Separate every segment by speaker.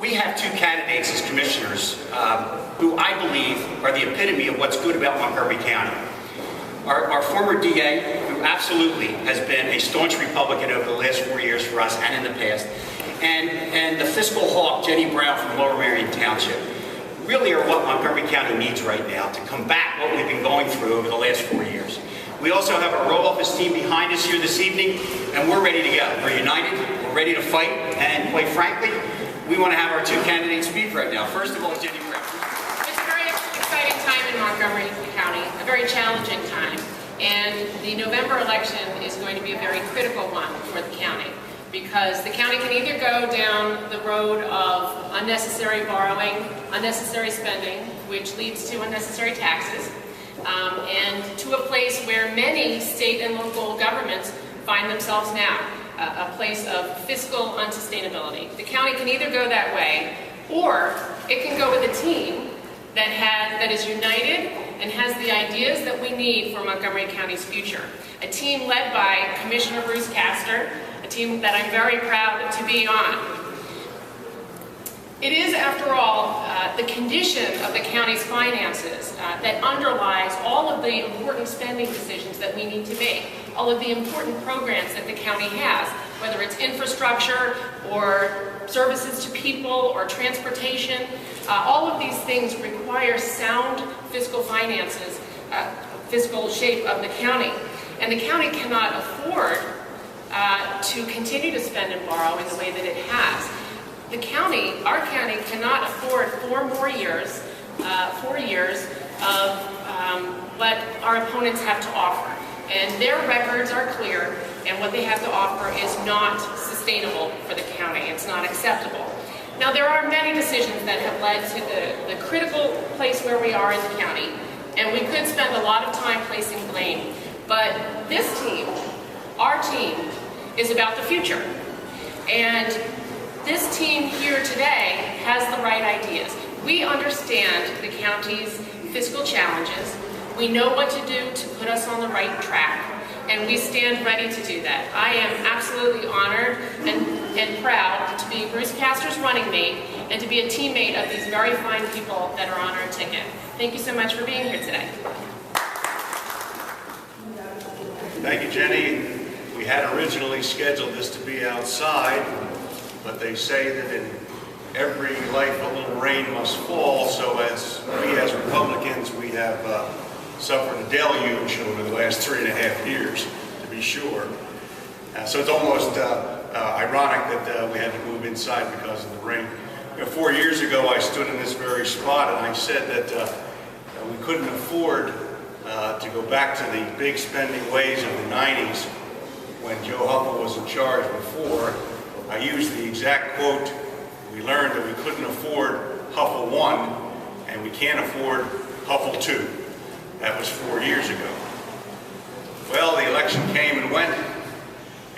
Speaker 1: We have two candidates as commissioners who I believe are the epitome of what's good about Montgomery County. Our former DA, who absolutely has been a staunch Republican over the last 4 years for us and in the past, and the fiscal hawk, Jenny Brown from Lower Marion Township, really are what Montgomery County needs right now to combat what we've been going through over the last 4 years. We also have our roll office team behind us here this evening, and we're ready to go. We're united, we're ready to fight, and quite frankly, we want to have our two candidates speak right now. First of all, Jenny Brown.
Speaker 2: It's a very exciting time in Montgomery County, a very challenging time, and the November election is going to be a very critical one for the county, because the county can either go down the road of unnecessary borrowing, unnecessary spending, which leads to unnecessary taxes, and to a place where many state and local governments find themselves now, a place of fiscal unsustainability. The county can either go that way, or it can go with a team that is united and has the ideas that we need for Montgomery County's future. A team led by Commissioner Bruce Castor, a team that I'm very proud to be on. It is, after all, the condition of the county's finances that underlies all of the important spending decisions that we need to make, all of the important programs that the county has, whether it's infrastructure or services to people or transportation. All of these things require sound fiscal finances, fiscal shape of the county. And the county cannot afford to continue to spend and borrow in the way that it has. The county, our county, cannot afford 4 more years, 4 years of what our opponents have to offer. And their records are clear, and what they have to offer is not sustainable for the county. It's not acceptable. Now, there are many decisions that have led to the critical place where we are in the county, and we could spend a lot of time placing blame. But this team, our team, is about the future. And this team here today has the right ideas. We understand the county's fiscal challenges. We know what to do to put us on the right track, and we stand ready to do that. I am absolutely honored and proud to be Bruce Castor's running mate and to be a teammate of these very fine people that are on our ticket. Thank you so much for being here today.
Speaker 3: Thank you, Jenny. We had originally scheduled this to be outside, but they say that in every life a little rain must fall, so we as Republicans, we have suffered a deluge over the last 3.5 years, to be sure. So it's almost ironic that we had to move inside because of the rain. 4 years ago, I stood in this very spot and I said that we couldn't afford to go back to the big spending ways of the 90s when Joe Huffle was in charge before. I used the exact quote: we learned that we couldn't afford Huffle 1 and we can't afford Huffle 2. That was 4 years ago. Well, the election came and went,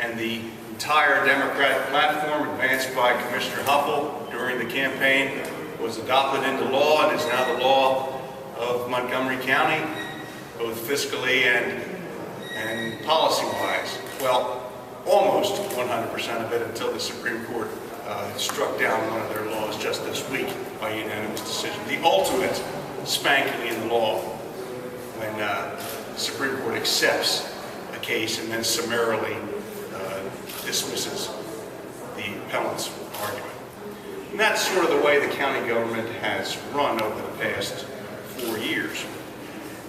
Speaker 3: and the entire Democratic platform advanced by Commissioner Huffle during the campaign was adopted into law and is now the law of Montgomery County, both fiscally and policy-wise. Well, almost 100% of it until the Supreme Court struck down one of their laws just this week by unanimous decision. The ultimate spanking in the law when the Supreme Court accepts a case and then summarily dismisses the appellant's argument. And that's sort of the way the county government has run over the past 4 years.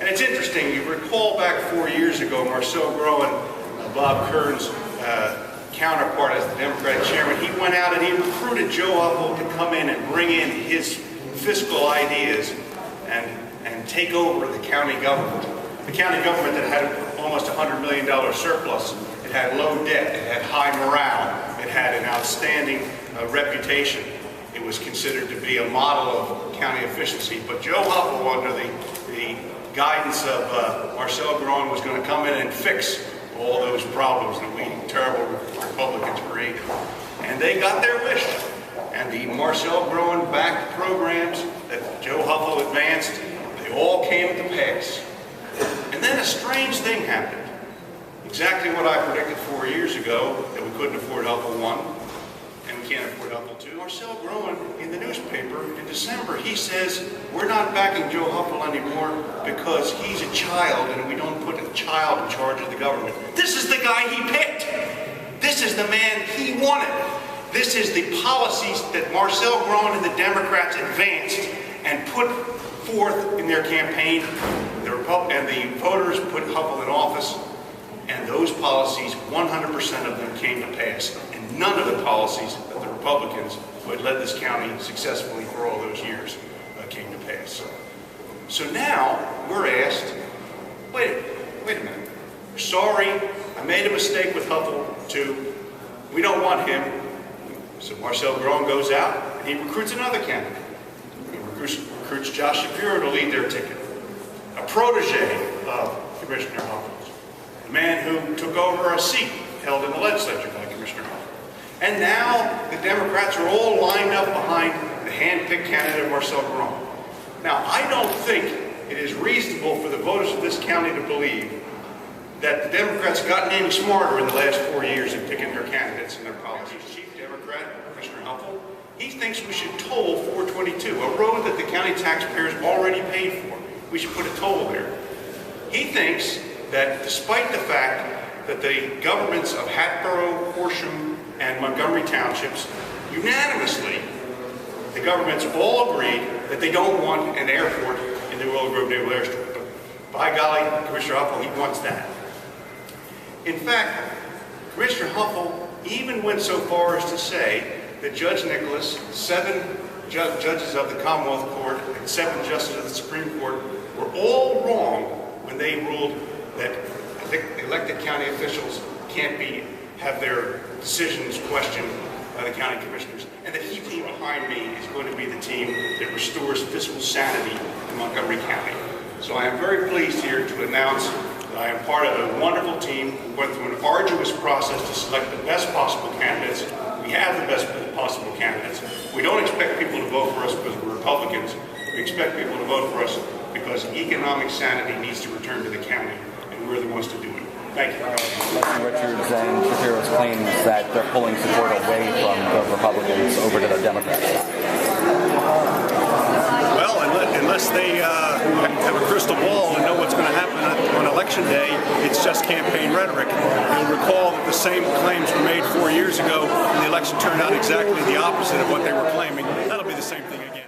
Speaker 3: And it's interesting, you recall back 4 years ago, Marcel Groen, Bob Kern's counterpart as the Democratic chairman, he went out and he recruited Joe Huffle to come in and bring in his fiscal ideas and take over the county government. The county government that had almost $100 million surplus, it had low debt, it had high morale, it had an outstanding reputation. It was considered to be a model of county efficiency. But Joe Huffle, under the guidance of Marcel Groen, was going to come in and fix all those problems that we terrible Republicans created. And they got their wish. And the Marcel Groen-backed programs that Joe Huffle advanced, they all came to pass. And then a strange thing happened. Exactly what I predicted 4 years ago, that we couldn't afford Huffle 1, and we can't afford Huffle too. Marcel Groen in the newspaper in December, he says, we're not backing Joe Huffle anymore because he's a child and we don't put a child in charge of the government. This is the guy he picked. This is the man he wanted. This is the policies that Marcel Groen and the Democrats advanced and put forth in their campaign. And the voters put Huffle in office. And those policies, 100% of them came to pass. And none of the policies that the Republicans who had led this county successfully for all those years came to pass. So now we're asked, wait a minute. Sorry, I made a mistake with Huffle too. We don't want him. So Marcel Groen goes out and he recruits another candidate. He recruits Josh Shapiro to lead their ticket. A protege of Commissioner Huffle. The man who took over a seat held in the legislature by Commissioner Huffle. And now the Democrats are all lined up behind the hand-picked candidate Marcel Groen. Now, I don't think it is reasonable for the voters of this county to believe that the Democrats have gotten any smarter in the last 4 years in picking their candidates and their policies. Chief Democrat, Commissioner Huffle, he thinks we should toll 422, a road that the county taxpayers already paid for. We should put a toll there. He thinks that despite the fact that the governments of Hatboro, Horsham, and Montgomery Townships unanimously, the governments all agreed that they don't want an airport in the Willow Grove Naval Airstrip. But by golly, Commissioner Huffle, he wants that. In fact, Commissioner Huffle even went so far as to say that Judge Nicholas, 7 judges of the Commonwealth Court, and 7 justices of the Supreme Court were all wrong when they ruled that elected county officials can't have their decisions questioned by the county commissioners, and that the team behind me is going to be the team that restores fiscal sanity in Montgomery County. So I am very pleased here to announce that I am part of a wonderful team who went through an arduous process to select the best possible candidates. We have the best possible candidates. We don't expect people to vote for us because we're Republicans. We expect people to vote for us because economic sanity needs to return to the county, and we're the ones to do it. Thank you.
Speaker 4: Richards and Shapiro's claims that they're pulling support away from the Republicans over to the Democrats.
Speaker 5: Well, unless they have a crystal ball and know what's going to happen on Election Day, it's just campaign rhetoric. You'll recall that the same claims were made 4 years ago, and the election turned out exactly the opposite of what they were claiming. That'll be the same thing again.